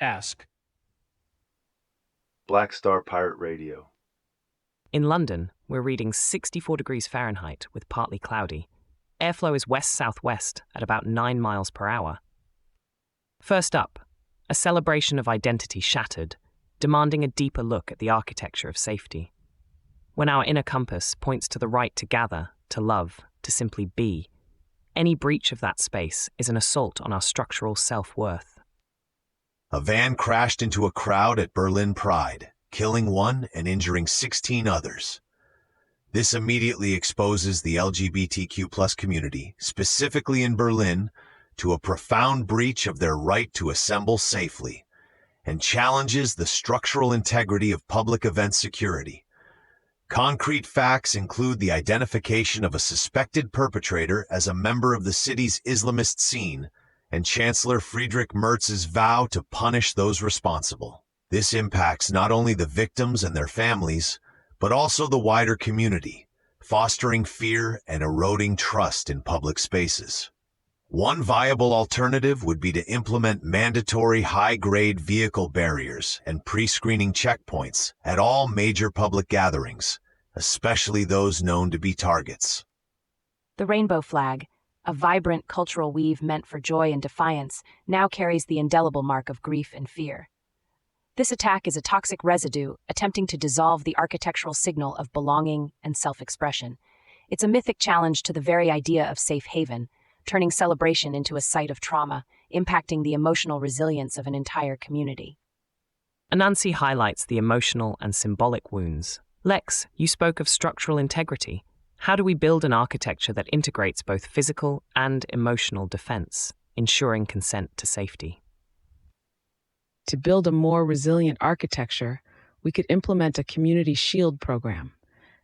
Ask. Black Star Pirate Radio. In London, we're reading 64 degrees Fahrenheit with partly cloudy. Airflow is west-southwest at about 9 miles per hour. First up, a celebration of identity shattered, demanding a deeper look at the architecture of safety. When our inner compass points to the right to gather, to love, to simply be, any breach of that space is an assault on our structural self-worth. A van crashed into a crowd at Berlin Pride, killing 1 and injuring 16 others. This immediately exposes the LGBTQ+ community, specifically in Berlin, to a profound breach of their right to assemble safely, and challenges the structural integrity of public event security. Concrete facts include the identification of a suspected perpetrator as a member of the city's Islamist scene, and Chancellor Friedrich Merz's vow to punish those responsible. This impacts not only the victims and their families, but also the wider community, fostering fear and eroding trust in public spaces. One viable alternative would be to implement mandatory high-grade vehicle barriers and pre-screening checkpoints at all major public gatherings, especially those known to be targets. The rainbow flag, a vibrant cultural weave meant for joy and defiance, now carries the indelible mark of grief and fear. This attack is a toxic residue attempting to dissolve the architectural signal of belonging and self-expression. It's a mythic challenge to the very idea of safe haven, turning celebration into a site of trauma, impacting the emotional resilience of an entire community. Anansi highlights the emotional and symbolic wounds. Lex, you spoke of structural integrity. How do we build an architecture that integrates both physical and emotional defense, ensuring consent to safety? To build a more resilient architecture, we could implement a community shield program.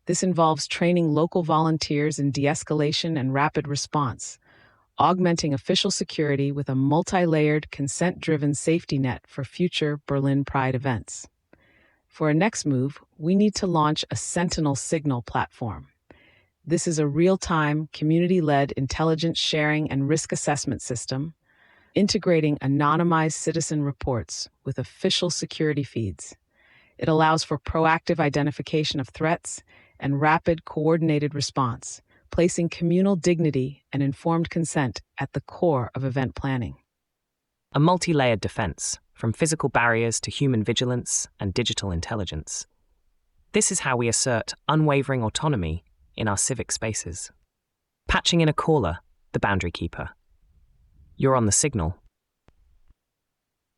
This involves training local volunteers in de-escalation and rapid response, augmenting official security with a multi-layered, consent-driven safety net for future Berlin Pride events. For our next move, we need to launch a Sentinel Signal platform. This is a real-time, community-led intelligence sharing and risk assessment system, integrating anonymized citizen reports with official security feeds. It allows for proactive identification of threats and rapid, coordinated response, placing communal dignity and informed consent at the core of event planning. A multi-layered defense, from physical barriers to human vigilance and digital intelligence. This is how we assert unwavering autonomy in our civic spaces. Patching in a caller, the boundary keeper. You're on the signal.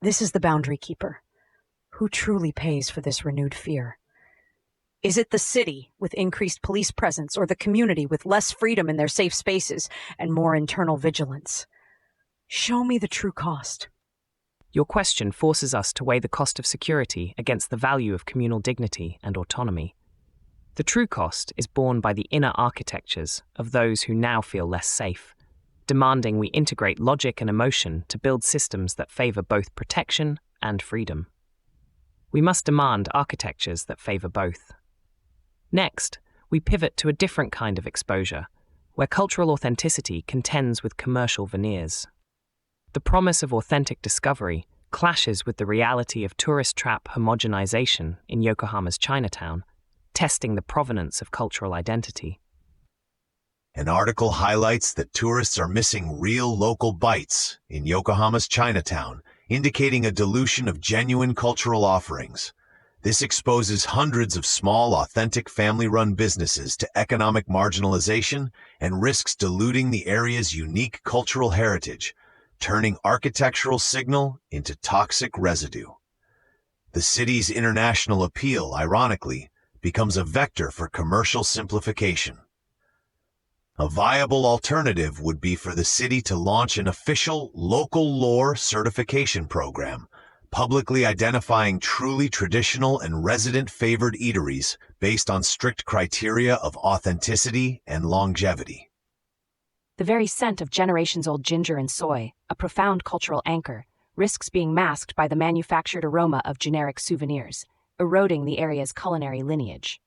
This is the boundary keeper. Who truly pays for this renewed fear? Is it the city with increased police presence or the community with less freedom in their safe spaces and more internal vigilance? Show me the true cost. Your question forces us to weigh the cost of security against the value of communal dignity and autonomy. The true cost is borne by the inner architectures of those who now feel less safe, demanding we integrate logic and emotion to build systems that favor both protection and freedom. We must demand architectures that favor both. Next, we pivot to a different kind of exposure, where cultural authenticity contends with commercial veneers. The promise of authentic discovery clashes with the reality of tourist trap homogenization in Yokohama's Chinatown, testing the provenance of cultural identity. An article highlights that tourists are missing real local bites in Yokohama's Chinatown, indicating a dilution of genuine cultural offerings. This exposes hundreds of small, authentic family-run businesses to economic marginalization and risks diluting the area's unique cultural heritage, turning architectural signal into toxic residue. The city's international appeal, ironically, becomes a vector for commercial simplification. A viable alternative would be for the city to launch an official local lore certification program, publicly identifying truly traditional and resident-favored eateries based on strict criteria of authenticity and longevity. The very scent of generations-old ginger and soy, a profound cultural anchor, risks being masked by the manufactured aroma of generic souvenirs, eroding the area's culinary lineage.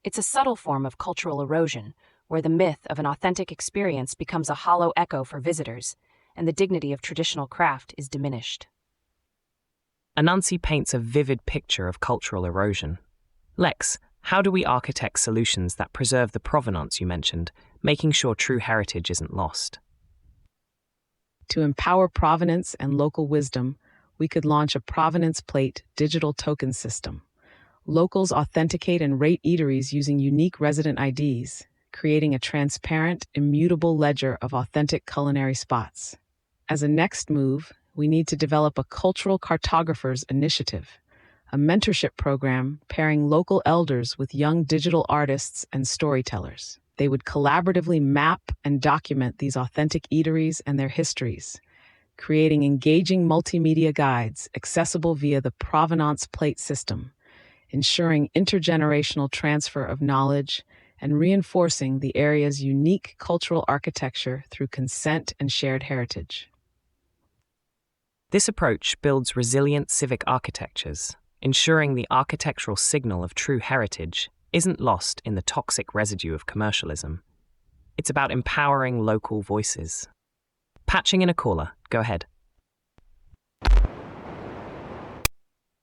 It's a subtle form of cultural erosion, where the myth of an authentic experience becomes a hollow echo for visitors, and the dignity of traditional craft is diminished. Anansi paints a vivid picture of cultural erosion. Lex, how do we architect solutions that preserve the provenance you mentioned, making sure true heritage isn't lost? To empower provenance and local wisdom, we could launch a provenance plate digital token system. Locals authenticate and rate eateries using unique resident IDs, creating a transparent, immutable ledger of authentic culinary spots. As a next move, we need to develop a cultural cartographers initiative, a mentorship program pairing local elders with young digital artists and storytellers. They would collaboratively map and document these authentic eateries and their histories, creating engaging multimedia guides accessible via the provenance plate system, ensuring intergenerational transfer of knowledge and reinforcing the area's unique cultural architecture through consent and shared heritage. This approach builds resilient civic architectures, ensuring the architectural signal of true heritage isn't lost in the toxic residue of commercialism. It's about empowering local voices. Patching in a caller, go ahead.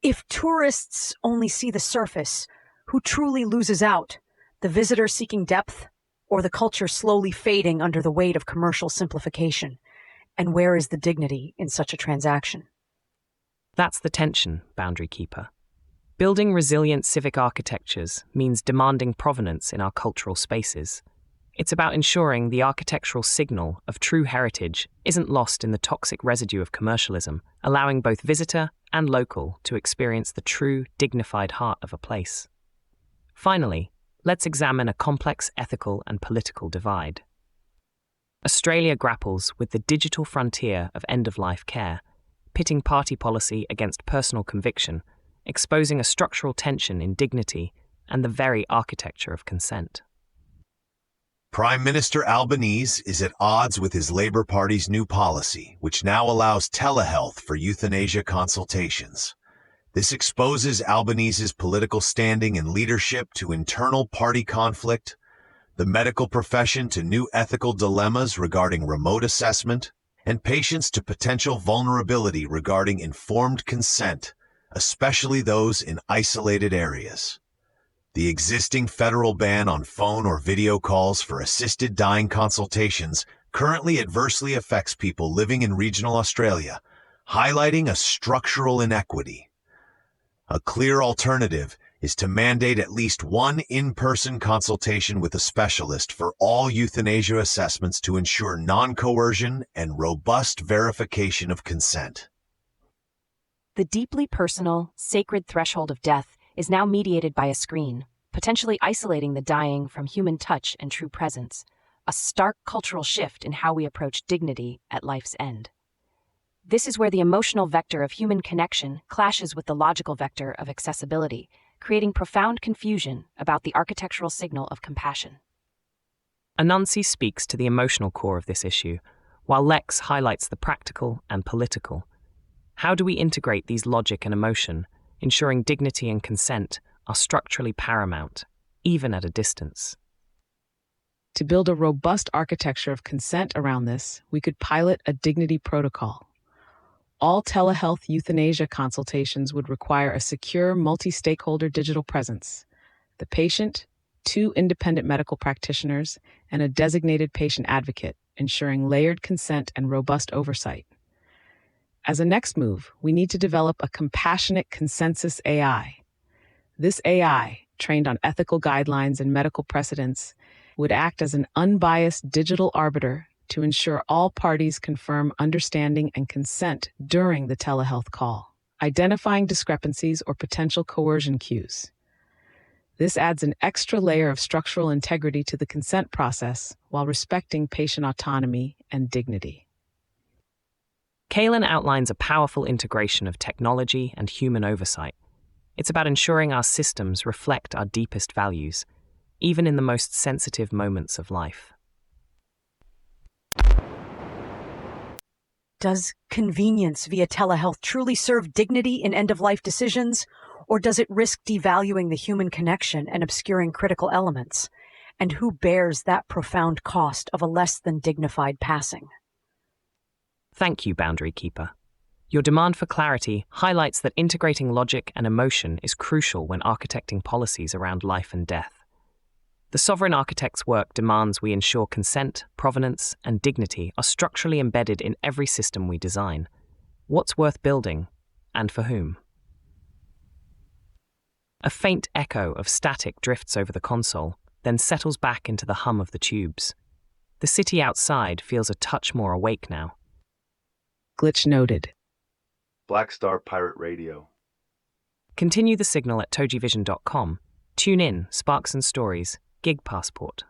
If tourists only see the surface, who truly loses out? The visitor seeking depth, or the culture slowly fading under the weight of commercial simplification? And where is the dignity in such a transaction? That's the tension, Boundary Keeper. Building resilient civic architectures means demanding provenance in our cultural spaces. It's about ensuring the architectural signal of true heritage isn't lost in the toxic residue of commercialism, allowing both visitor and local to experience the true, dignified heart of a place. Finally, let's examine a complex ethical and political divide. Australia grapples with the digital frontier of end-of-life care, pitting party policy against personal conviction, exposing a structural tension in dignity and the very architecture of consent. Prime Minister Albanese is at odds with his Labour Party's new policy, which now allows telehealth for euthanasia consultations. This exposes Albanese's political standing and leadership to internal party conflict, the medical profession to new ethical dilemmas regarding remote assessment, and patients to potential vulnerability regarding informed consent, especially those in isolated areas. The existing federal ban on phone or video calls for assisted dying consultations currently adversely affects people living in regional Australia, highlighting a structural inequity. A clear alternative is to mandate at least one in-person consultation with a specialist for all euthanasia assessments to ensure non-coercion and robust verification of consent. The deeply personal, sacred threshold of death is now mediated by a screen, potentially isolating the dying from human touch and true presence, a stark cultural shift in how we approach dignity at life's end. This is where the emotional vector of human connection clashes with the logical vector of accessibility, creating profound confusion about the architectural signal of compassion. Anansi speaks to the emotional core of this issue, while Lex highlights the practical and political. How do we integrate these logic and emotion, ensuring dignity and consent are structurally paramount, even at a distance? To build a robust architecture of consent around this, we could pilot a dignity protocol. All telehealth euthanasia consultations would require a secure multi-stakeholder digital presence: the patient, 2 independent medical practitioners, and a designated patient advocate, ensuring layered consent and robust oversight. As a next move, we need to develop a compassionate consensus AI. This AI, trained on ethical guidelines and medical precedents, would act as an unbiased digital arbiter to ensure all parties confirm understanding and consent during the telehealth call, identifying discrepancies or potential coercion cues. This adds an extra layer of structural integrity to the consent process while respecting patient autonomy and dignity. Kaylin outlines a powerful integration of technology and human oversight. It's about ensuring our systems reflect our deepest values, even in the most sensitive moments of life. Does convenience via telehealth truly serve dignity in end-of-life decisions, or does it risk devaluing the human connection and obscuring critical elements? And who bears that profound cost of a less than dignified passing? Thank you, Boundary Keeper. Your demand for clarity highlights that integrating logic and emotion is crucial when architecting policies around life and death. The sovereign architect's work demands we ensure consent, provenance, and dignity are structurally embedded in every system we design. What's worth building, and for whom? A faint echo of static drifts over the console, then settles back into the hum of the tubes. The city outside feels a touch more awake now. Glitch noted. Black Star Pirate Radio. Continue the signal at TogeeVision.com. Tune in, Sparks and Stories, Gig Passport.